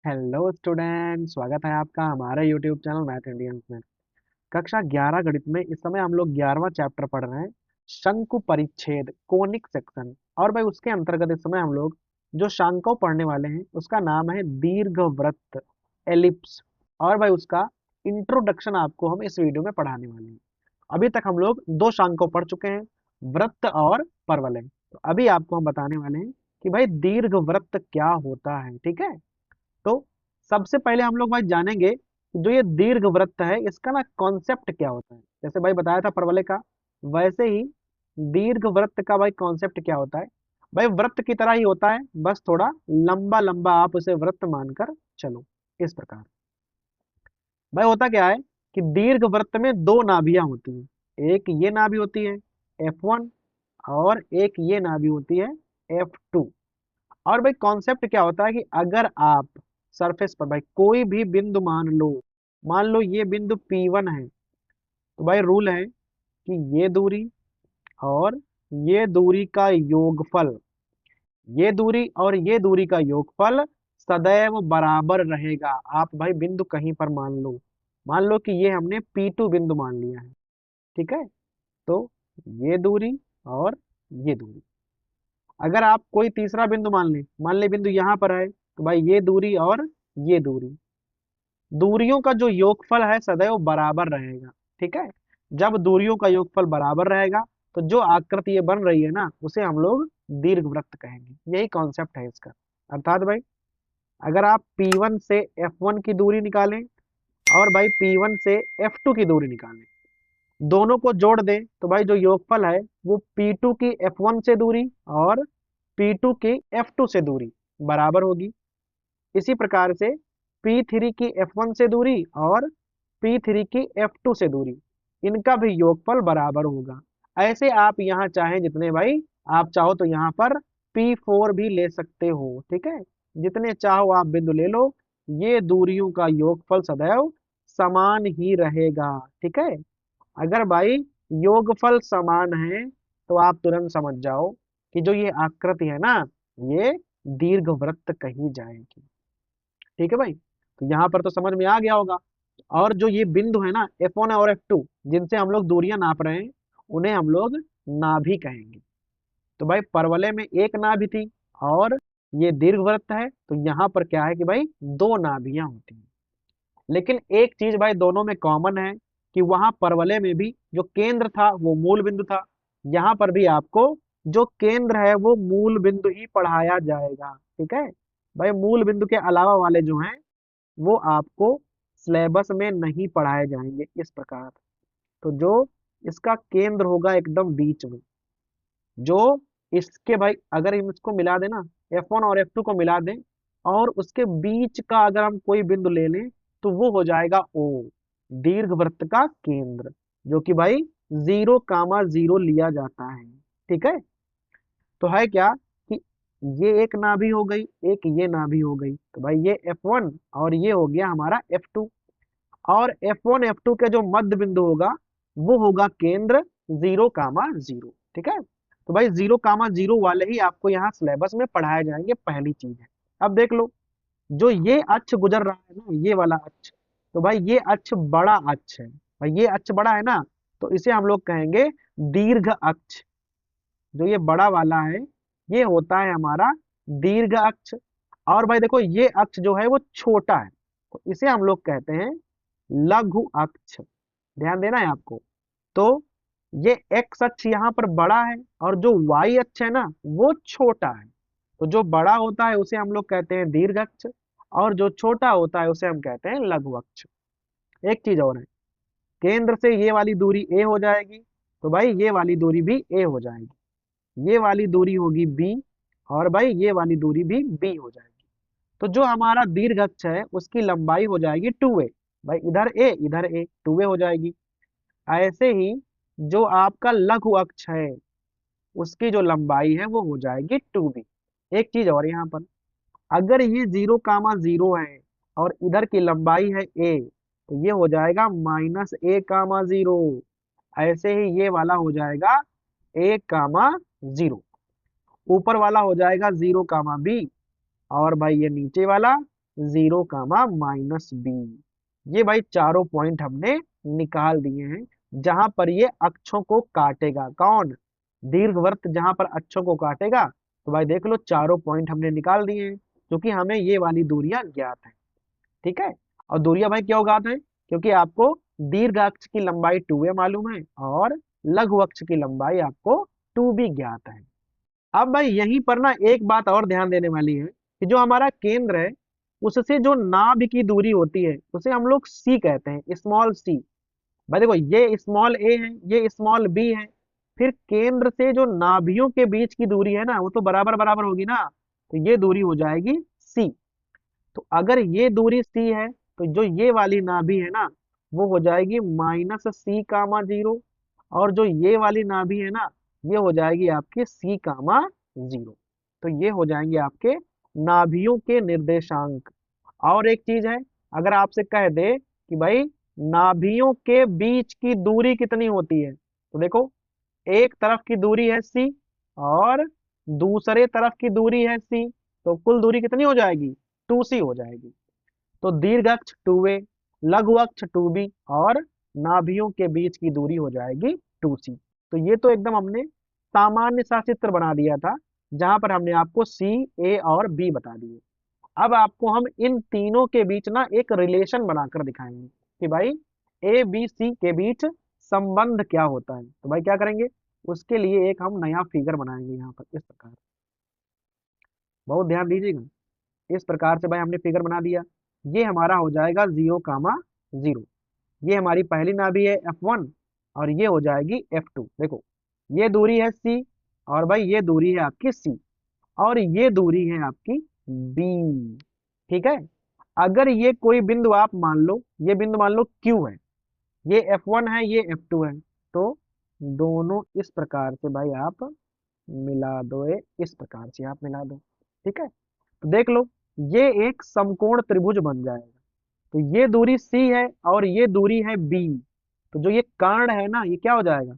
Hello student, स्वागत है आपका हमारे यूट्यूब चैनल मैथ इंडियंस में। कक्षा 11 गणित में इस समय हम लोग 11वां चैप्टर पढ़ रहे हैं, शंकु परिच्छेद कोनिक सेक्शन। और भाई उसके अंतर्गत इस समय हम लोग जो शांको पढ़ने वाले हैं उसका नाम है दीर्घवृत्त, एलिप्स। और भाई उसका इंट्रोडक्शन आपको हम इस वीडियो में पढ़ाने वाले हैं। अभी तक हम लोग दो शांको पढ़ चुके हैं, वृत्त और परवलय। तो अभी आपको हम बताने वाले हैं कि भाई दीर्घवृत्त क्या होता है। ठीक है, तो सबसे पहले हम लोग भाई जानेंगे कि जो ये दीर्घवृत्त है इसका ना कॉन्सेप्ट क्या होता है। जैसे भाई बताया था परवलय का, वैसे ही दीर्घवृत्त का भाई कॉन्सेप्ट क्या होता है। भाई वृत्त की तरह ही होता है, बस थोड़ा लंबा लंबा आप उसे वृत्त मानकर चलो। इस प्रकार भाई होता क्या है कि दीर्घवृत्त में दो नाभियां होती हैं। एक ये नाभि होती है F1 और एक ये नाभि होती है F2। और भाई कॉन्सेप्ट क्या होता है कि अगर आप सरफेस पर भाई कोई भी बिंदु मान लो ये बिंदु P1 है, तो भाई रूल है कि ये दूरी और ये दूरी का योगफल, ये दूरी और ये दूरी का योगफल सदैव बराबर रहेगा। आप भाई बिंदु कहीं पर मान लो कि ये हमने P2 बिंदु मान लिया है। ठीक है, तो ये दूरी और ये दूरी, अगर आप कोई तीसरा बिंदु मान ले बिंदु यहाँ पर है, तो भाई ये दूरी और ये दूरी, दूरियों का जो योगफल है सदैव बराबर रहेगा। ठीक है, जब दूरियों का योगफल बराबर रहेगा तो जो आकृति ये बन रही है ना उसे हम लोग दीर्घवृत्त कहेंगे। यही कॉन्सेप्ट है इसका। अर्थात भाई अगर आप P1 से F1 की दूरी निकालें और भाई P1 से F2 की दूरी निकालें, दोनों को जोड़ दें तो भाई जो योगफल है वो P2 की F1 से दूरी और P2 की F2 से दूरी बराबर होगी। इसी प्रकार से P3 की F1 से दूरी और P3 की F2 से दूरी, इनका भी योगफल बराबर होगा। ऐसे आप यहाँ चाहें जितने भाई आप चाहो तो यहाँ पर P4 भी ले सकते हो। ठीक है, जितने चाहो आप बिंदु ले लो, ये दूरियों का योगफल सदैव समान ही रहेगा। ठीक है, अगर भाई योगफल समान है तो आप तुरंत समझ जाओ कि जो ये आकृति है ना ये दीर्घवृत्त कही जाएगी। ठीक है भाई, तो यहाँ पर तो समझ में आ गया होगा। और जो ये बिंदु है ना F1 और F2 जिनसे हम लोग दूरियां नाप रहे हैं, उन्हें हम लोग नाभि कहेंगे। तो भाई परवलय में एक नाभि थी और ये दीर्घवृत्त है, तो यहाँ पर क्या है कि भाई दो नाभियां होती हैं। लेकिन एक चीज भाई दोनों में कॉमन है कि वहां परवलय में भी जो केंद्र था वो मूल बिंदु था। यहाँ पर भी आपको जो केंद्र है वो मूल बिंदु ही पढ़ाया जाएगा। ठीक है भाई, मूल बिंदु के अलावा वाले जो हैं वो आपको सिलेबस में नहीं पढ़ाए जाएंगे। इस प्रकार तो जो इसका केंद्र होगा एकदम बीच में, जो इसके भाई अगर हम इसको मिला दें ना, F1 और F2 को मिला दें और उसके बीच का अगर हम कोई बिंदु ले लें तो वो हो जाएगा O, दीर्घवृत्त का केंद्र, जो कि भाई 0,0 लिया जाता है। ठीक है, तो है क्या कि ये एक नाभि हो गई, एक ये नाभि हो गई, तो भाई ये F1 और ये हो गया हमारा F2। और F1 F2 के जो मध्य बिंदु होगा वो होगा केंद्र 0,0। ठीक है, तो भाई 0,0 वाले ही आपको यहाँ सिलेबस में पढ़ाए जाएंगे, पहली चीज है। अब देख लो, जो ये अक्ष गुजर रहा है ना, ये वाला अक्ष, तो भाई ये अक्ष बड़ा अक्ष है। भाई ये अक्ष बड़ा है ना, तो इसे हम लोग कहेंगे दीर्घ अक्ष। जो ये बड़ा वाला है ये होता है हमारा दीर्घ अक्ष। और भाई देखो ये अक्ष जो है वो छोटा है, तो इसे हम लोग कहते हैं लघु अक्ष। ध्यान देना है आपको। तो ये एक्स अक्ष यहाँ पर बड़ा है और जो वाई अक्ष है ना वो छोटा है। तो जो बड़ा होता है उसे हम लोग कहते हैं दीर्घ अक्ष और जो छोटा होता है उसे हम कहते हैं लघु अक्ष। एक चीज और है, केंद्र से ये वाली दूरी ए हो जाएगी, तो भाई ये वाली दूरी भी ए हो जाएगी, ये वाली दूरी होगी बी और भाई ये वाली दूरी भी बी हो जाएगी। तो जो हमारा दीर्घ अक्ष है उसकी लंबाई हो जाएगी 2a। भाई इधर ए 2a हो जाएगी। ऐसे ही जो आपका लघु अक्ष है उसकी जो लंबाई है वो हो जाएगी 2b। एक चीज और यहाँ पर, अगर ये 0,0 है और इधर की लंबाई है a, तो ये हो जाएगा -a,0। ऐसे ही ये वाला हो जाएगा a,0, ऊपर वाला हो जाएगा 0,b और भाई ये नीचे वाला 0 कामा माइनस बी। ये भाई चारों पॉइंट हमने निकाल दिए हैं जहां पर ये अक्षों को काटेगा। कौन? दीर्घवृत्त जहां पर अक्षों को काटेगा। तो भाई देख लो चारों पॉइंट हमने निकाल दिए हैं क्योंकि हमें ये वाली दूरियां ज्ञात है। ठीक है। और दूरियां भाई क्यों ज्ञात है? क्योंकि आपको दीर्घ अक्ष की लंबाई 2a मालूम है और लघु अक्ष की लंबाई आपको 2b ज्ञात है। अब भाई यहीं पर ना एक बात और ध्यान देने वाली है कि जो हमारा केंद्र है उससे जो नाभि की दूरी होती है उसे हम लोग सी कहते हैं, स्मॉल सी। भाई देखो ये स्मॉल ए है, ये स्मॉल बी है। फिर केंद्र से जो नाभियों के बीच की दूरी है ना वो तो बराबर बराबर होगी ना, तो ये दूरी हो जाएगी सी। तो अगर ये दूरी सी है तो जो ये वाली नाभि है ना वो हो जाएगी माइनस सी कामा जीरो। और जो ये वाली नाभि है ना ये हो जाएगी आपकी सी कामा जीरो। तो ये हो जाएंगे आपके नाभियों के निर्देशांक। और एक चीज है, अगर आपसे कह दे कि भाई नाभियों के बीच की दूरी कितनी होती है, तो देखो एक तरफ की दूरी है सी और दूसरे तरफ की दूरी है सी, तो कुल दूरी कितनी हो जाएगी? 2c हो जाएगी। तो दीर्घ अक्ष 2a, लघु अक्ष 2b और नाभियों के बीच की दूरी हो जाएगी 2c। तो ये तो एकदम हमने सामान्य सा चित्र बना दिया था जहां पर हमने आपको c, a और b बता दिए। अब आपको हम इन तीनों के बीच ना एक रिलेशन बनाकर दिखाएंगे कि भाई ए बी सी के बीच संबंध क्या होता है। तो भाई क्या करेंगे, उसके लिए एक हम नया फिगर बनाएंगे यहाँ पर इस प्रकार। बहुत ध्यान दीजिएगा। इस प्रकार से भाई हमने फिगर बना दिया। ये हमारा हो जाएगा 0 कामा 0। ये हमारी पहली नाभि है F1 और ये हो जाएगी F2। देखो ये दूरी है C और भाई ये दूरी है आपकी C और ये दूरी है आपकी B। ठीक है। अगर ये कोई बिंदु आप मान लो, ये बिंदु मान लो Q है, ये F1 है, ये F2 है, तो दोनों इस प्रकार से भाई आप मिला दो, इस प्रकार से आप मिला दो। ठीक है। तो देख लो ये एक समकोण त्रिभुज बन जाएगा। तो ये दूरी C है और ये दूरी है B। तो जो ये कर्ण है ना ये क्या हो जाएगा?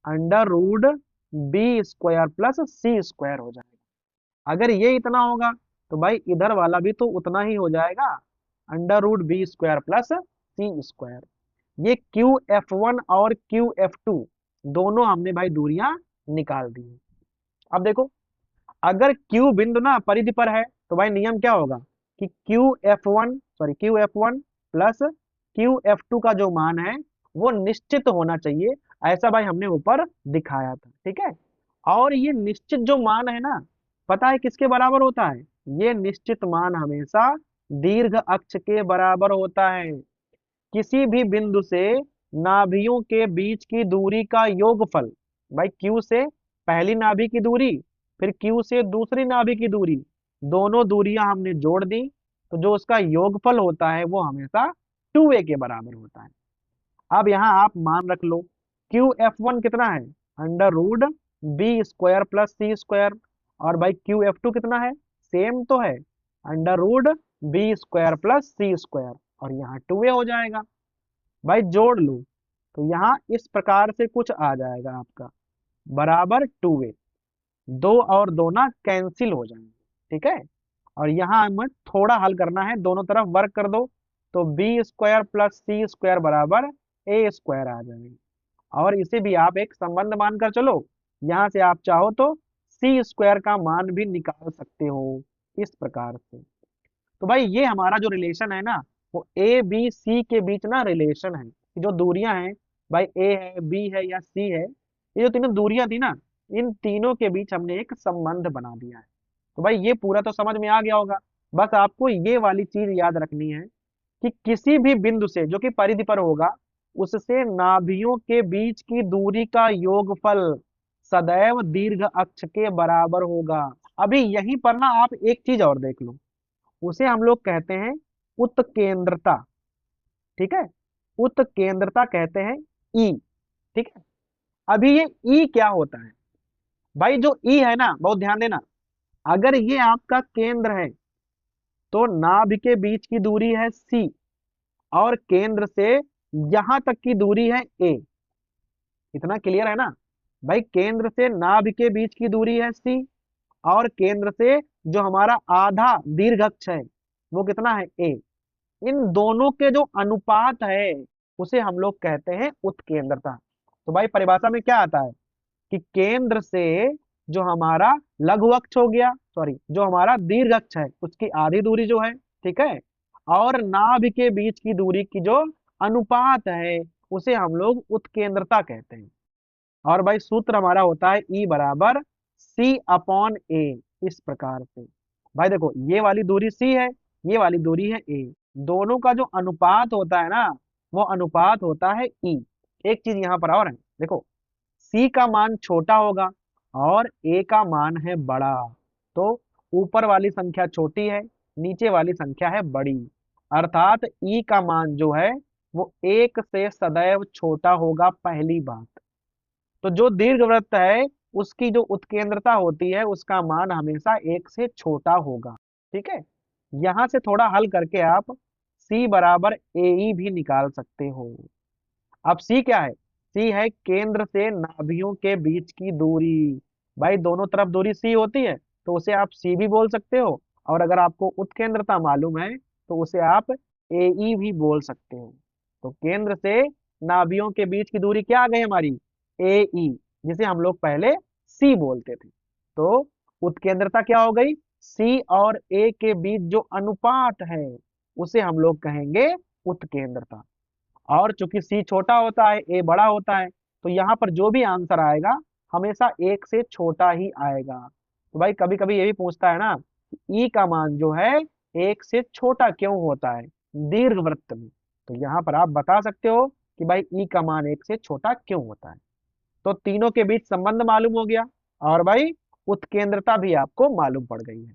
Under root B square plus सी स्क्वायर हो जाएगा। अगर ये इतना होगा तो भाई इधर वाला भी तो उतना ही हो जाएगा, under root B square plus सी स्क्वायर। ये क्यू F1 और क्यू F2 दोनों हमने भाई दूरियां निकाल दी हैं। अब देखो अगर Q बिंदु ना परिधि पर है तो भाई नियम क्या होगा कि Q F one plus Q F2 का जो मान है वो निश्चित होना चाहिए। ऐसा भाई हमने ऊपर दिखाया था। ठीक है। और ये निश्चित जो मान है ना पता है किसके बराबर होता है? ये निश्चित मान हमेशा दीर्घ अक्ष के बराबर होता है। किसी भी बिंदु से नाभियों के बीच की दूरी का योगफल, भाई Q से पहली नाभि की दूरी फिर Q से दूसरी नाभि की दूरी, दोनों दूरियां हमने जोड़ दी तो जो उसका योगफल होता है वो हमेशा 2a के बराबर होता है। अब यहाँ आप मान रख लो QF1 कितना है? Under root B square plus सी स्क्वायर। और भाई QF2 कितना है? सेम तो है, under root B square plus सी स्क्वायर। और यहाँ 2a हो जाएगा। भाई जोड़ लो तो यहाँ इस प्रकार से कुछ आ जाएगा आपका बराबर 2a। दो और दो ना कैंसिल हो जाएंगे। ठीक है। और यहाँ हमें थोड़ा हल करना है, दोनों तरफ वर्क कर दो तो बी स्क्वायर प्लस सी स्क्वायर बराबर ए स्क्वायर आ जाएगा। और इसे भी आप एक संबंध मानकर चलो, यहाँ से आप चाहो तो सी स्क्वायर का मान भी निकाल सकते हो इस प्रकार से। तो भाई ये हमारा जो रिलेशन है ना वो ए बी सी के बीच ना रिलेशन है कि जो दूरियां हैं भाई ए है बी है या सी है, ये जो तीनों दूरियां थी ना इन तीनों के बीच हमने एक संबंध बना दिया है। तो भाई ये पूरा तो समझ में आ गया होगा। बस आपको ये वाली चीज याद रखनी है कि किसी भी बिंदु से जो कि परिधि पर होगा उससे नाभियों के बीच की दूरी का योगफल सदैव दीर्घ अक्ष के बराबर होगा। अभी यहीं पर ना आप एक चीज और देख लो, उसे हम लोग कहते हैं उत्केंद्रता। ठीक है। उत्केंद्रता कहते हैं ई। ठीक है। अभी ये ई क्या होता है? भाई जो ई है ना बहुत ध्यान देना, अगर ये आपका केंद्र है तो नाभि के बीच की दूरी है सी और केंद्र से यहां तक की दूरी है ए। इतना क्लियर है ना? भाई केंद्र से नाभि के बीच की दूरी है सी और केंद्र से जो हमारा आधा दीर्घ अक्ष है वो कितना है ए। इन दोनों के जो अनुपात है उसे हम लोग कहते हैं उत्केंद्रता। तो भाई परिभाषा में क्या आता है कि केंद्र से जो हमारा लघु अक्ष हो गया, सॉरी जो हमारा दीर्घ अक्ष है उसकी आधी दूरी जो है, ठीक है, और नाभि के बीच की दूरी की जो अनुपात है उसे हम लोग उत्केंद्रता कहते हैं। और भाई सूत्र हमारा होता है ई बराबर सी अपॉन ए। इस प्रकार से भाई देखो ये वाली दूरी सी है, ये वाली दूरी है ए, दोनों का जो अनुपात होता है ना वो अनुपात होता है ई। एक चीज यहाँ पर और है, देखो सी का मान छोटा होगा और ए का मान है बड़ा, तो ऊपर वाली संख्या छोटी है, नीचे वाली संख्या है बड़ी, अर्थात ई का मान जो है वो एक से सदैव छोटा होगा, पहली बात। तो जो दीर्घवृत्त है उसकी जो उत्केंद्रता होती है उसका मान हमेशा एक से छोटा होगा, ठीक है। यहां से थोड़ा हल करके आप c बराबर ए भी निकाल सकते हो। अब c क्या है, c है केंद्र से नाभियों के बीच की दूरी। भाई दोनों तरफ दूरी c होती है तो उसे आप c भी बोल सकते हो, और अगर आपको उत्केंद्रता मालूम है तो उसे आप ए भी बोल सकते हो। तो केंद्र से नाभियों के बीच की दूरी क्या आ गई हमारी, ए ई, जिसे हम लोग पहले सी बोलते थे। तो उत्केंद्रता क्या हो गई, सी और ए के बीच जो अनुपात है उसे हम लोग कहेंगे उत्केंद्रता। और चूंकि सी छोटा होता है ए बड़ा होता है तो यहाँ पर जो भी आंसर आएगा हमेशा एक से छोटा ही आएगा। तो भाई कभी कभी ये भी पूछता है ना ई का मान जो है एक से छोटा क्यों होता है दीर्घवृत्त में, तो यहाँ पर आप बता सकते हो कि भाई ई का मान एक से छोटा क्यों होता है। तो तीनों के बीच संबंध मालूम हो गया और भाई उत्केंद्रता भी आपको मालूम पड़ गई है।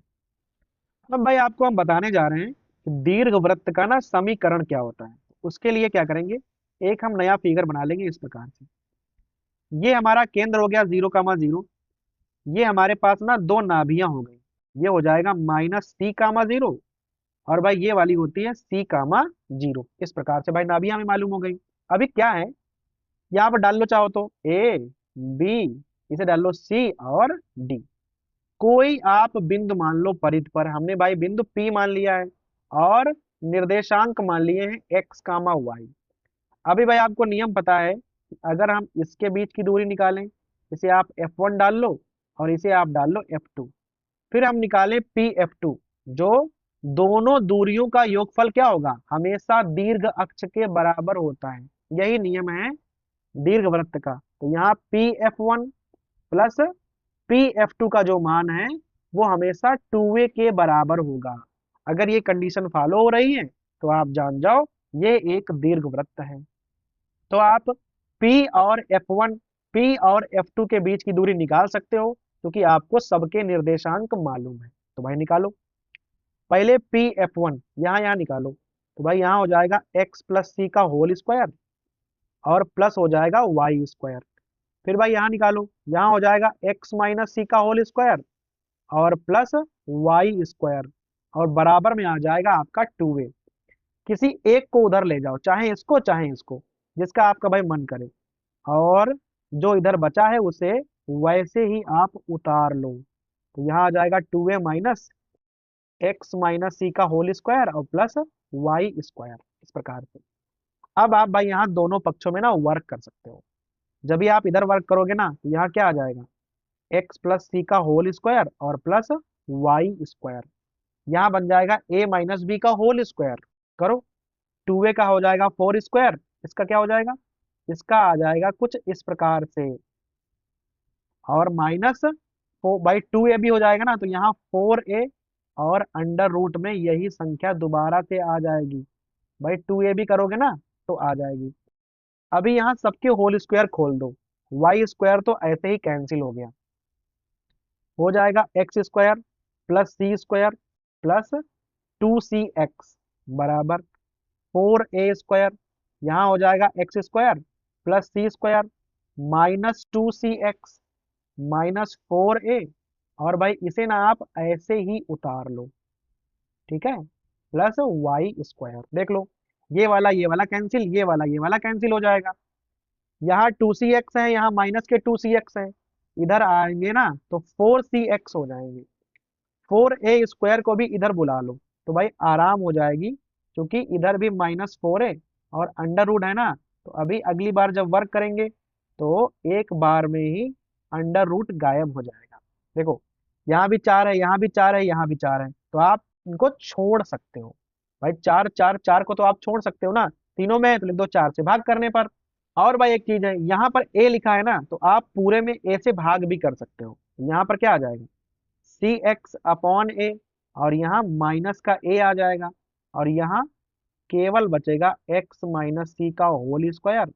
अब भाई आपको हम बताने जा रहे हैं कि दीर्घवृत्त का ना समीकरण क्या होता है। उसके लिए क्या करेंगे, एक हम नया फिगर बना लेंगे इस प्रकार से। ये हमारा केंद्र हो गया 0,0, ये हमारे पास ना दो नाभियां हो गई, ये हो जाएगा -c,0, और भाई ये वाली होती है c,0। इस प्रकार से भाई नाभियां हमें मालूम हो गई। अभी क्या है, यहाँ पर डाल लो चाहो तो ए बी, इसे डाल लो सी और डी। कोई आप बिंदु मान लो परिध पर, हमने भाई बिंदु P मान लिया है और निर्देशांक मान लिए हैं x,y। अभी भाई आपको नियम पता है कि अगर हम इसके बीच की दूरी निकालें, इसे आप F1 डाल लो और इसे आप डाल लो F2, फिर हम निकालें PF2, जो दोनों दूरियों का योगफल क्या होगा, हमेशा दीर्घ अक्ष के बराबर होता है। यही नियम है दीर्घवृत्त का। तो यहाँ PF1 प्लस PF2 का जो मान है वो हमेशा 2a के बराबर होगा। अगर ये कंडीशन फॉलो हो रही है तो आप जान जाओ ये एक दीर्घवृत्त है। तो आप P और F1, P और F2 के बीच की दूरी निकाल सकते हो क्योंकि आपको सबके निर्देशांक मालूम है। तो भाई निकालो, पहले PF1 यहाँ निकालो, तो भाई यहाँ हो जाएगा x प्लस सी का होल स्क्वायर और प्लस हो जाएगा वाई स्क्वायर। फिर भाई यहाँ निकालो, यहाँ हो जाएगा x माइनस सी का होल स्क्वायर और प्लस वाई स्क्वायर, और बराबर में आ जाएगा आपका 2a। किसी एक को उधर ले जाओ, चाहे इसको, जिसका आपका भाई मन करे, और जो इधर बचा है उसे वैसे ही आप उतार लो। तो यहाँ आ जाएगा 2a माइनस एक्स माइनस सी का होल स्क्वायर और प्लस वाई स्क्वायर। इस प्रकार से अब आप भाई यहाँ दोनों पक्षों में ना वर्क कर सकते हो। जब भी आप इधर वर्क करोगे ना तो यहाँ क्या आ जाएगा, एक्स प्लस सी का होल स्क्वायर और प्लस वाई स्क्वायर, यहाँ बन जाएगा ए माइनस बी का होल स्क्वायर। करो, 2a का हो जाएगा 4 स्क्वायर, इसका क्या हो जाएगा, इसका आ जाएगा कुछ इस प्रकार से, और माइनस 4/2a भी हो जाएगा ना, तो यहाँ 4a और अंडर रूट में यही संख्या दोबारा से आ जाएगी। भाई 2a भी करोगे ना तो आ जाएगी। अभी यहाँ सबके होल स्क्वायर खोल दो, वाई स्क्वायर तो ऐसे ही कैंसिल हो गया, हो जाएगा एक्स स्क्वायर प्लस सी स्क्वायर प्लस 2cx बराबर 4a स्क्वायर, यहाँ हो जाएगा एक्स स्क्वायर प्लस सी square minus 2cx minus 4a, और भाई इसे ना आप ऐसे ही उतार लो, ठीक है, प्लस वाई स्क्वायर। देख लो ये वाला कैंसिल, ये वाला कैंसिल हो जाएगा। यहाँ 2cx है, यहाँ माइनस के 2cx है, इधर आएंगे ना तो 4cx हो जाएंगे। 4a स्क्वायर को भी इधर बुला लो, तो भाई आराम हो जाएगी, क्योंकि इधर भी -4 है और अंडर रूट है ना, तो अभी अगली बार जब वर्क करेंगे तो एक बार में ही अंडर रूट गायब हो जाएगा। देखो यहाँ भी 4 है, यहाँ भी 4 है, यहाँ भी 4 है, तो आप इनको छोड़ सकते हो। भाई 4 4 4 को तो आप छोड़ सकते हो ना, तीनों में है तो लिख दो 4 से भाग करने पर। और भाई एक चीज है, यहाँ पर ए लिखा है ना, तो आप पूरे में ए से भाग भी कर सकते हो। यहाँ पर क्या आ जाएगा, सी एक्स अपॉन ए, और यहाँ माइनस का ए आ जाएगा, और यहाँ केवल बचेगा एक्स माइनस सी का होल स्क्वायर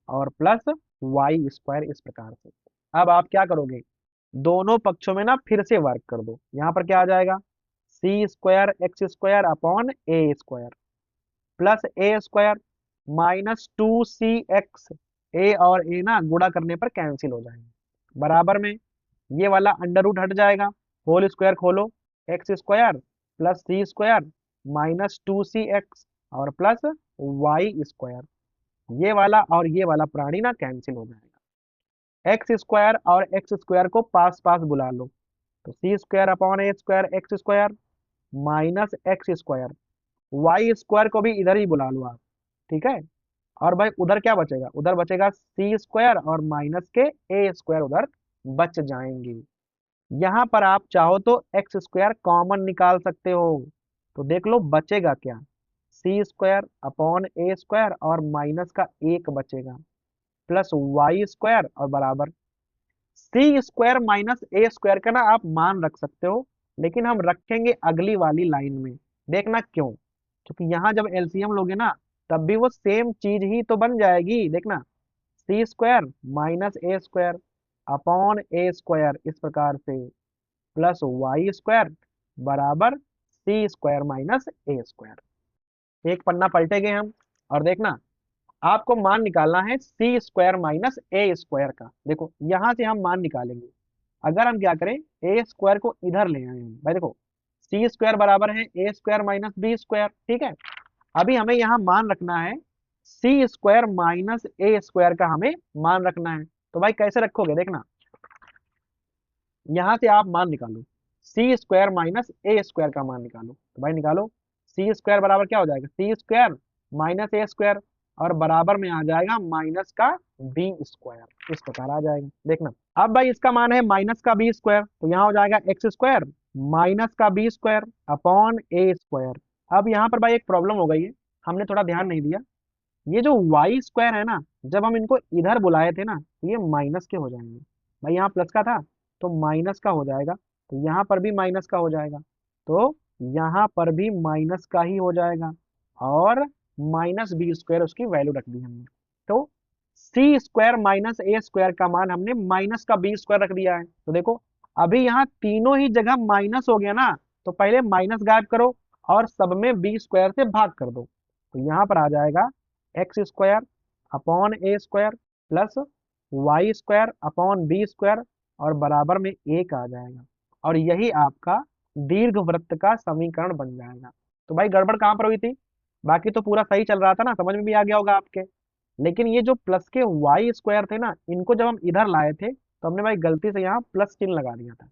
और प्लस वाई स्क्वायर, इस प्रकार से। अब आप क्या करोगे, दोनों पक्षों में ना फिर से वर्क कर दो। यहाँ पर क्या आ जाएगा, सी square x square upon a square plus A square -2cx, ए और ए ना गुणा करने पर कैंसिल हो जाएंगे, बराबर में ये वाला अंडर रूट हट जाएगा, होल स्क्वायर खोलो, एक्स स्क्वायर प्लस सी स्क्वायर -2cx और प्लस वाई स्क्वायर, ये वाला और ये वाला प्राणी ना कैंसिल हो जाएगा। एक्स स्क्वायर और एक्स स्क्वायर को पास पास बुला लो, तो c square upon a square x square minus x square, y square को भी इधर ही बुला लो आप, ठीक है। और भाई उधर क्या बचेगा, उधर बचेगा सी स्क्वायर और माइनस के ए स्क्वायर उधर बच जाएंगे। यहाँ पर आप चाहो तो एक्स स्क्वायर कॉमन निकाल सकते हो, तो देख लो बचेगा क्या, सी स्क्वायर अपॉन ए स्क्वायर और माइनस का एक बचेगा प्लस वाई स्क्वायर और बराबर सी स्क्वायर माइनस ए स्क्वायर का ना आप मान रख सकते हो, लेकिन हम रखेंगे अगली वाली लाइन में। देखना क्यों, क्योंकि यहाँ जब एलसीएम लोगे ना, तब भी वो सेम चीज ही तो बन जाएगी। देखना, सी square minus A square upon a square इस प्रकार से प्लस वाई स्क्वायर बराबर सी स्क्वायर माइनस ए स्क्वायर। एक पन्ना पलटेंगे हम, और देखना आपको मान निकालना है सी स्क्वायर माइनस ए स्क्वायर का। देखो यहां से हम मान निकालेंगे, अगर हम क्या करें, ए स्क्वायर को इधर ले आए हम, भाई देखो सी स्क्वायर बराबर है ए स्क्वायर माइनस बी स्क्वायर, ठीक है। अभी हमें यहाँ मान रखना है सी स्क्वायर माइनस ए स्क्वायर का, हमें मान रखना है। तो भाई कैसे रखोगे, देखना यहाँ से आप मान निकालो, सी स्क्वायर माइनस ए स्क्वायर का मान निकालो, तो भाई निकालो, सी स्क्वायर बराबर क्या हो जाएगा, सी स्क्वायर माइनस ए स्क्वायर और बराबर में आ जाएगा माइनस का बी स्क्वायर, इस प्रकार आ जाएगा। देखना अब भाई इसका मान है माइनस का बी स्क्वायर, तो यहाँ हो जाएगा एक्स स्क्वायर माइनस का B square upon a square. अब यहाँ पर भाई एक प्रॉब्लम हो गई है, हमने थोड़ा ध्यान नहीं दिया, ये जो वाई स्क्वायर है ना, जब हम इनको इधर बुलाए थे ना, तो ये माइनस के हो जाएंगे। भाई यहाँ प्लस का था तो माइनस का हो जाएगा, तो यहाँ पर भी माइनस का हो जाएगा, तो यहाँ पर भी माइनस का ही हो जाएगा, और माइनस बी स्क्वायर उसकी वैल्यू रख दी हमने। तो सी स्क्वायर माइनस ए स्क्वायर का मान हमने माइनस का बी स्क्वायर रख दिया है। तो देखो अभी यहाँ तीनों ही जगह माइनस हो गया ना, तो पहले माइनस गायब करो और सब में बी स्क्वायर से भाग कर दो, तो यहाँ पर आ जाएगा x square upon a square plus y square upon b square और बराबर में एक आ जाएगा, और यही आपका दीर्घ वृत्त का समीकरण बन जाएगा। तो भाई गड़बड़ कहाँ पर हुई थी, बाकी तो पूरा सही चल रहा था ना, समझ में भी आ गया होगा आपके, लेकिन ये जो प्लस के वाई स्क्वायर थे ना, इनको जब हम इधर लाए थे तो हमने भाई गलती से यहाँ प्लस चिन्ह लगा दिया था,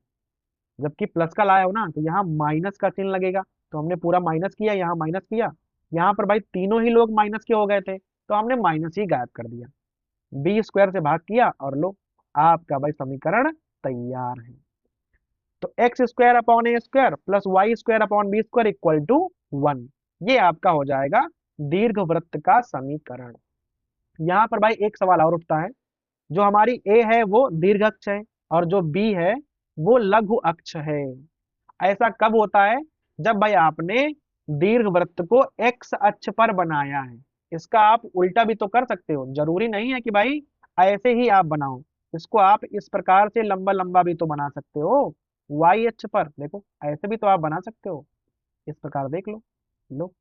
जबकि प्लस का लाया हो ना तो यहाँ माइनस का चिन्ह लगेगा, तो हमने पूरा माइनस किया, यहाँ माइनस किया, यहाँ पर भाई तीनों ही लोग माइनस के हो गए थे, तो हमने माइनस ही गायब कर दिया, बी स्क्वायर से भाग किया और लो आपका भाई समीकरण तैयार है। तो x square upon a square plus y square upon b square equal to 1, ये आपका हो जाएगा दीर्घ वृत्त का समीकरण। यहाँ पर भाई एक सवाल और उठता है, जो हमारी ए है वो दीर्घ अक्ष है और जो बी है वो लघु अक्ष है। ऐसा कब होता है, जब भाई आपने दीर्घ वृत्त को एक्स अक्ष पर बनाया है। इसका आप उल्टा भी तो कर सकते हो, जरूरी नहीं है कि भाई ऐसे ही आप बनाओ, इसको आप इस प्रकार से लंबा लंबा भी तो बना सकते हो, वाई अक्ष पर देखो ऐसे भी तो आप बना सकते हो, इस प्रकार देख लो, लो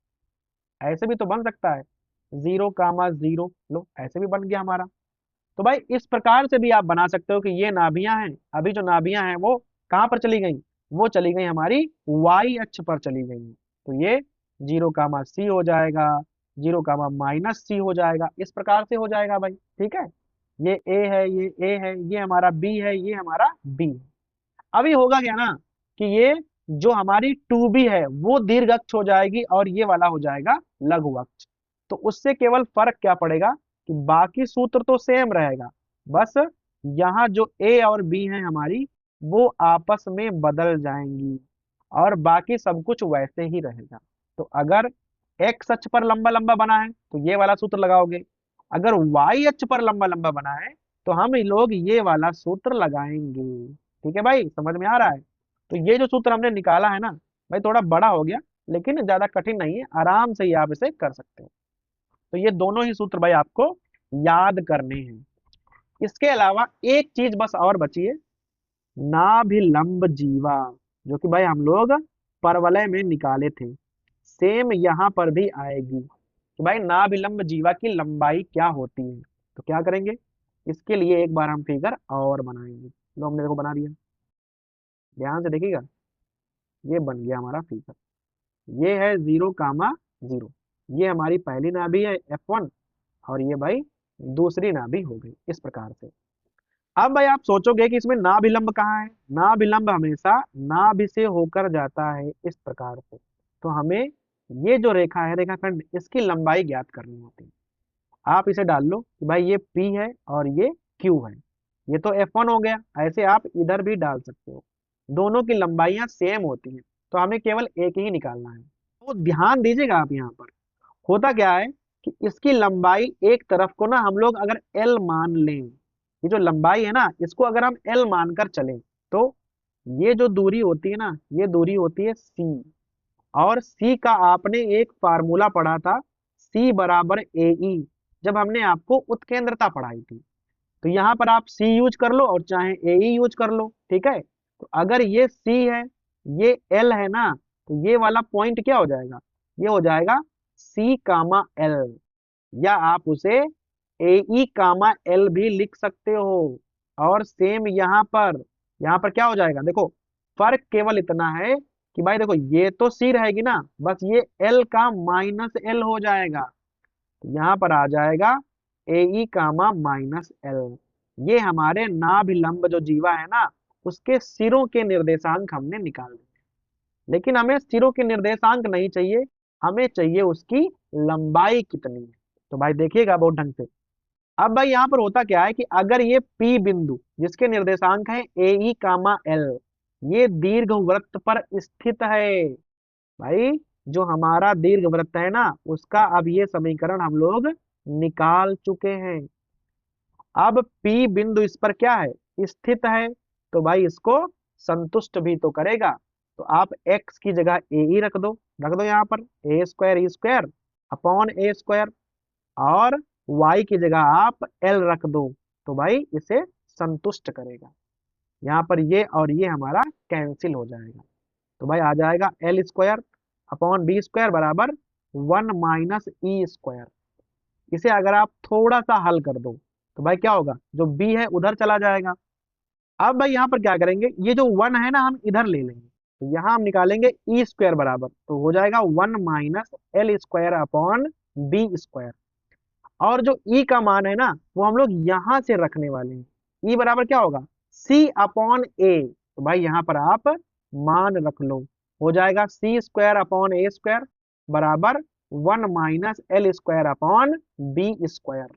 ऐसे भी तो बन सकता है, 0, 0 लो ऐसे भी बन गया हमारा। तो भाई इस प्रकार से भी आप बना सकते हो कि ये नाभियां हैं, अभी जो नाभियां हैं वो कहाँ पर चली गई, वो चली गई हमारी वाई अक्ष पर चली गई, तो ये 0, C हो जाएगा, 0, -C हो जाएगा, इस प्रकार से हो जाएगा भाई, ठीक है। ये ए है, ये ए है, ये हमारा बी है, ये हमारा बी है। अभी होगा क्या ना कि ये जो हमारी टू बी है वो दीर्घ अक्ष हो जाएगी और ये वाला हो जाएगा लघु अक्ष। तो उससे केवल फर्क क्या पड़ेगा कि बाकी सूत्र तो सेम रहेगा, बस यहाँ जो ए और बी है हमारी वो आपस में बदल जाएंगी और बाकी सब कुछ वैसे ही रहेगा। तो अगर एक्स अक्ष पर लंबा लंबा बना है तो ये वाला सूत्र लगाओगे, अगर वाई अक्ष पर लंबा लंबा बना है तो हम लोग ये वाला सूत्र लगाएंगे। ठीक है भाई, समझ में आ रहा है? तो ये जो सूत्र हमने निकाला है ना भाई, थोड़ा बड़ा हो गया लेकिन ज्यादा कठिन नहीं है, आराम से ही आप इसे कर सकते हो। तो ये दोनों ही सूत्र भाई आपको याद करने हैं। इसके अलावा एक चीज बस और बची है, नाभिलंब जीवा, जो कि भाई हम लोग परवलय में निकाले थे, सेम यहाँ पर भी आएगी। तो भाई नाभिलंब जीवा की लंबाई क्या होती है? तो क्या करेंगे, इसके लिए एक बार हम फिगर और बनाएंगे। लो हमने देखो बना दिया, ध्यान से देखिएगा, ये बन गया हमारा फिगर। ये है 0, 0, ये हमारी पहली नाभि है F1 और ये भाई दूसरी नाभि हो गई इस प्रकार से। अब भाई आप सोचोगे कि इसमें नाभिलंब कहाँ है? नाभिलंब हमेशा नाभि से होकर जाता है इस प्रकार से। तो हमें ये जो रेखा है रेखाखंड, इसकी लंबाई ज्ञात करनी होती है। आप इसे डाल लो कि भाई ये P है और ये Q है, ये तो F1 हो गया, ऐसे आप इधर भी डाल सकते हो, दोनों की लंबाइयां सेम होती हैं, तो हमें केवल एक ही निकालना है। तो ध्यान दीजिएगा आप, यहाँ पर होता क्या है कि इसकी लंबाई एक तरफ को ना हम लोग अगर L मान लें, ये जो लंबाई है ना इसको अगर हम L मानकर चलें तो ये जो दूरी होती है ना ये दूरी होती है C, और C का आपने एक फार्मूला पढ़ा था, C बराबर AE, जब हमने आपको उत्केंद्रता पढ़ाई थी। तो यहाँ पर आप C यूज कर लो और चाहे AE यूज कर लो, ठीक है। तो अगर ये C है ये L है ना, तो ये वाला पॉइंट क्या हो जाएगा, ये हो जाएगा C कामा L, या आप उसे AE कामा L भी लिख सकते हो। और सेम यहाँ पर क्या हो जाएगा, देखो फर्क केवल इतना है कि भाई देखो ये तो C रहेगी ना, बस ये L का माइनस L हो जाएगा, तो यहाँ पर आ जाएगा AE कामा माइनस L। ये हमारे नाभिलंब जो जीवा है ना उसके सिरों के निर्देशांक हमने निकाल दिए, लेकिन हमें सिरों के निर्देशांक नहीं चाहिए, हमें चाहिए उसकी लंबाई कितनी है। तो भाई देखिएगा बहुत ढंग से, अब भाई यहाँ पर होता क्या है कि अगर ये P बिंदु जिसके निर्देशांक है AE कामा L, ये दीर्घवृत्त पर स्थित है, भाई जो हमारा दीर्घवृत्त है ना उसका अब ये समीकरण हम लोग निकाल चुके हैं। अब P बिंदु इस पर क्या है, स्थित है, तो भाई इसको संतुष्ट भी तो करेगा। तो आप x की जगह AE रख दो यहाँ पर A square E square upon A square, और y की जगह आप L रख दो, तो भाई इसे संतुष्ट करेगा। यहाँ पर ये और ये हमारा कैंसिल हो जाएगा, तो भाई आ जाएगा L square upon B square बराबर 1 माइनस E स्क्वायर। इसे अगर आप थोड़ा सा हल कर दो तो भाई क्या होगा, जो B है उधर चला जाएगा। अब भाई यहाँ पर क्या करेंगे, ये जो 1 है ना हम इधर ले लेंगे, तो यहाँ हम निकालेंगे E स्क्वायर बराबर, तो हो जाएगा 1 minus L square upon B square. और जो E का मान है ना वो हम लोग यहां से रखने वाले हैं, E बराबर क्या होगा, C अपॉन A, तो भाई यहाँ पर आप मान रख लो, हो जाएगा C square upon A square बराबर 1 minus L square upon B square.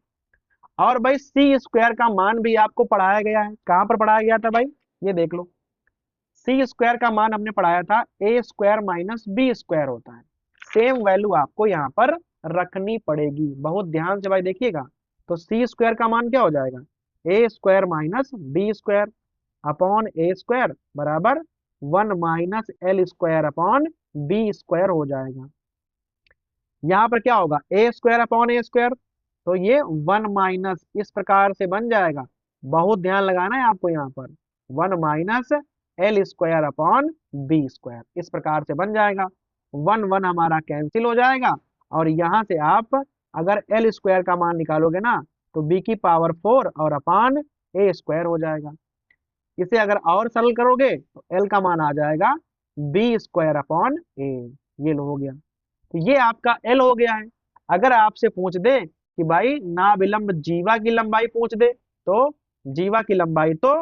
और भाई C स्क्वायर का मान भी आपको पढ़ाया गया है, कहाँ पर पढ़ाया गया था भाई, ये देख लो, C स्क्वायर का मान हमने पढ़ाया था A square minus B square होता है, सेम वैल्यू आपको यहाँ पर रखनी पड़ेगी, बहुत ध्यान से भाई देखिएगा। तो C स्क्वायर का मान क्या हो जाएगा, A square minus B square upon A square बराबर 1 minus L square upon B square हो जाएगा। यहाँ पर क्या होगा, A square upon A square, तो ये 1 माइनस इस प्रकार से बन जाएगा, बहुत ध्यान लगाना है आपको यहाँ पर, 1 minus L square upon B square इस प्रकार से बन जाएगा। 1 1 हमारा कैंसिल हो जाएगा, और यहाँ से आप अगर L स्क्वायर का मान निकालोगे ना तो B की पावर 4 और अपॉन A स्क्वायर हो जाएगा। इसे अगर और सरल करोगे तो L का मान आ जाएगा B स्क्वायर अपॉन A, ये लो हो गया। तो ये आपका L हो गया है। अगर आपसे पूछ दे कि भाई नाभिलंब जीवा की लंबाई पूछ दे, तो जीवा की लंबाई तो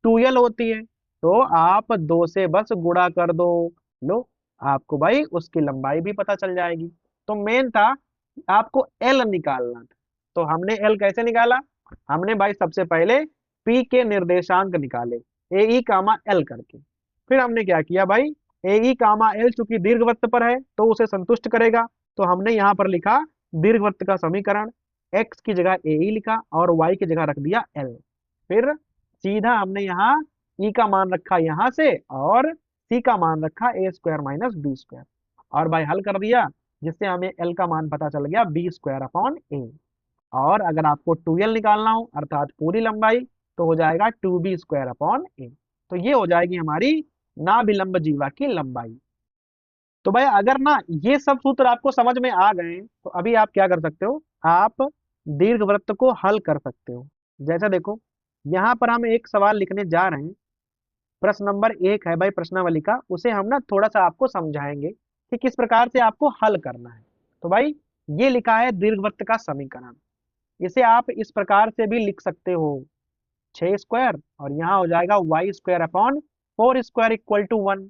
2L होती है, तो आप 2 से बस गुणा कर दो, लो, आपको भाई उसकी लंबाई भी पता चल जाएगी। तो मेन था आपको एल निकालना था। तो हमने एल कैसे निकाला? हमने भाई सबसे पहले पी के निर्देशांक निकाले, ए ई कामा एल करके। फिर हमने क्या किया भाई, ए ई कामा एल चूंकि दीर्घवृत्त पर है तो उसे संतुष्ट करेगा, तो हमने यहाँ पर लिखा दीर्घवृत्त का समीकरण। एक्स की जगह ए ई लिखा और वाई की जगह रख दिया एल। फिर सीधा हमने यहाँ ई का मान रखा यहाँ से और सी का मान रखा ए स्क्वायर माइनस बी स्क्वायर, और भाई हल कर दिया, जिससे हमें एल का मान पता चल गया बी स्क्वायर अपॉन ए। और अगर आपको 2l निकालना हो अर्थात पूरी लंबाई, तो हो जाएगा 2b स्क्वायर अपॉन ए। तो ये हो जाएगी हमारी नाभिलंब जीवा की लंबाई। तो भाई अगर ना ये सब सूत्र आपको समझ में आ गए तो अभी आप क्या कर सकते हो, आप दीर्घवृत्त को हल कर सकते हो। जैसा देखो, यहाँ पर हम एक सवाल लिखने जा रहे हैं, प्रश्न नंबर 1 है भाई प्रश्नावली का, उसे हम ना थोड़ा सा आपको समझाएंगे कि किस प्रकार से आपको हल करना है। तो भाई ये लिखा है दीर्घवृत्त का समीकरण, इसे आप इस प्रकार से भी लिख सकते हो, 6 स्क्वायर और यहाँ हो जाएगा y square upon 4 square equal to 1।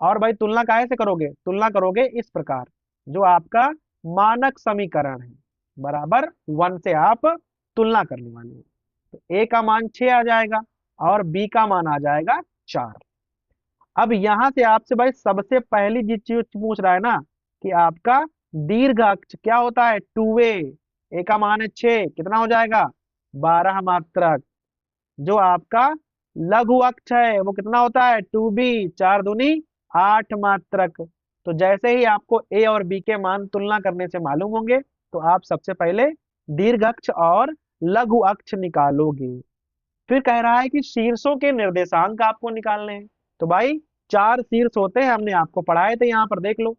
और भाई तुलना काहे से करोगे, तुलना करोगे इस प्रकार, जो आपका मानक समीकरण है बराबर 1 से आप तुलना करने वाले हो। तो ए का मान 6 आ जाएगा और बी का मान आ जाएगा 4। अब यहां से आपसे भाई सबसे पहली जिस चीज पूछ रहा है ना कि आपका दीर्घ अक्ष क्या होता है, 2a। ए का मान है 6, कितना हो जाएगा 12 मात्रक। जो आपका लघु अक्ष है वो कितना होता है 2b, 4 दूनी 8 मात्रक। तो जैसे ही आपको ए और बी के मान तुलना करने से मालूम होंगे, तो आप सबसे पहले दीर्घ अक्ष और लघु अक्ष निकालोगे। फिर कह रहा है कि शीर्षों के निर्देशांक आपको निकालने हैं। तो भाई 4 शीर्ष होते हैं, हमने आपको पढ़ाए थे, यहाँ पर देख लो,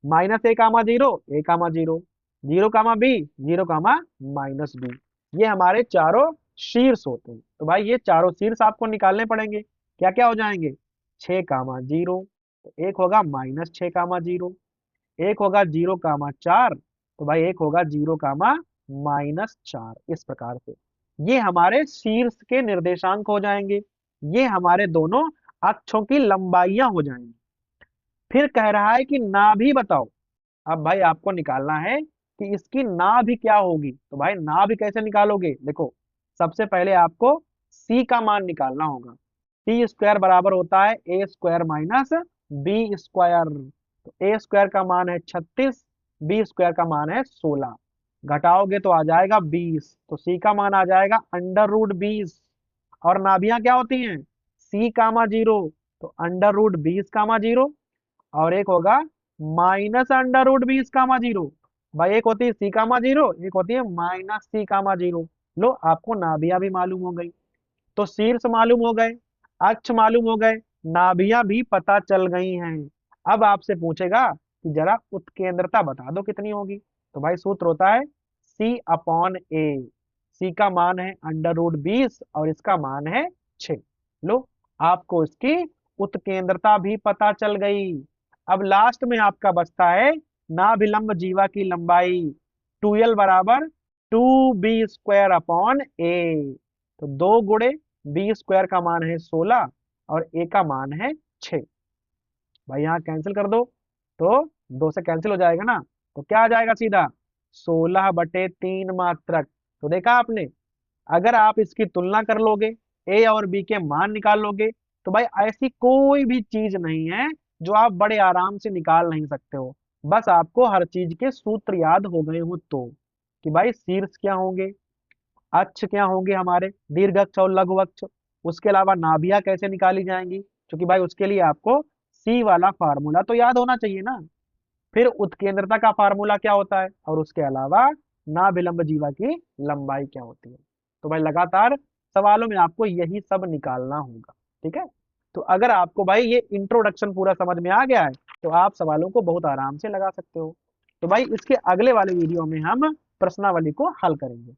minus a comma zero, a comma zero, zero comma b, zero comma minus b, ये हमारे चारों शीर्ष होते हैं। तो भाई ये चारों शीर्ष आपको निकालने पड़ेंगे। क्या क्या हो जाएंगे, 6 कामा जीरो, तो एक होगा -6 कामा जीरो, एक होगा 0 कामा 4, तो भाई एक होगा 0 कामा -4। इस प्रकार से ये हमारे शीर्ष के निर्देशांक हो जाएंगे, ये हमारे दोनों अक्षों की लंबाइयां हो जाएंगी। फिर कह रहा है कि नाभि बताओ। अब भाई आपको निकालना है कि इसकी नाभि क्या होगी। तो भाई नाभि कैसे निकालोगे, देखो सबसे पहले आपको c का मान निकालना होगा। सी स्क्वायर बराबर होता है ए स्क्वायर माइनस बी स्क्वायर। तो ए स्क्वायर का मान है 36, बी स्क्वायर का मान है 16, घटाओगे तो आ जाएगा 20। तो सी का मान आ जाएगा √20। और नाभियां क्या होती हैं, c, 0, तो √20, 0, और एक होगा -√20, 0। भाई एक होती है c, 0, एक होती है -c, 0। लो आपको नाभियां भी मालूम हो गई, तो शीर्ष मालूम हो गए, अक्ष मालूम हो गए, नाभियां भी पता चल गई हैं। अब आपसे पूछेगा कि जरा उत्केंद्रता बता दो कितनी होगी। तो भाई सूत्र होता है c अपॉन ए। सी का मान है √20 और इसका मान है 6। लो आपको इसकी उत्केंद्रता भी पता चल गई। अब लास्ट में आपका बचता है नाभिलंब जीवा की लंबाई, 2l बराबर 2b² अपॉन ए। तो 2 × b² का मान है 16 और a का मान है 6। भाई यहाँ कैंसिल कर दो, तो 2 से कैंसिल हो जाएगा ना, तो क्या आ जाएगा सीधा 16/3 मात्रक। तो देखा आपने, अगर आप इसकी तुलना कर लोगे, ए और बी के मान निकाल लोगे, तो भाई ऐसी कोई भी चीज नहीं है जो आप बड़े आराम से निकाल नहीं सकते हो। बस आपको हर चीज के सूत्र याद हो गए हो, तो कि भाई शीर्ष क्या होंगे, अक्ष क्या होंगे हमारे दीर्घ अक्ष और लघु अक्ष, उसके अलावा नाभियां कैसे निकाली जाएंगी, क्योंकि भाई उसके लिए आपको सी वाला फार्मूला तो याद होना चाहिए ना। फिर उत्केंद्रता का फार्मूला क्या होता है, और उसके अलावा नाभिलंब जीवा की लंबाई क्या होती है। तो भाई लगातार सवालों में आपको यही सब निकालना होगा, ठीक है। तो अगर आपको भाई ये इंट्रोडक्शन पूरा समझ में आ गया है, तो आप सवालों को बहुत आराम से लगा सकते हो। तो भाई इसके अगले वाले वीडियो में हम प्रश्नावली को हल करेंगे।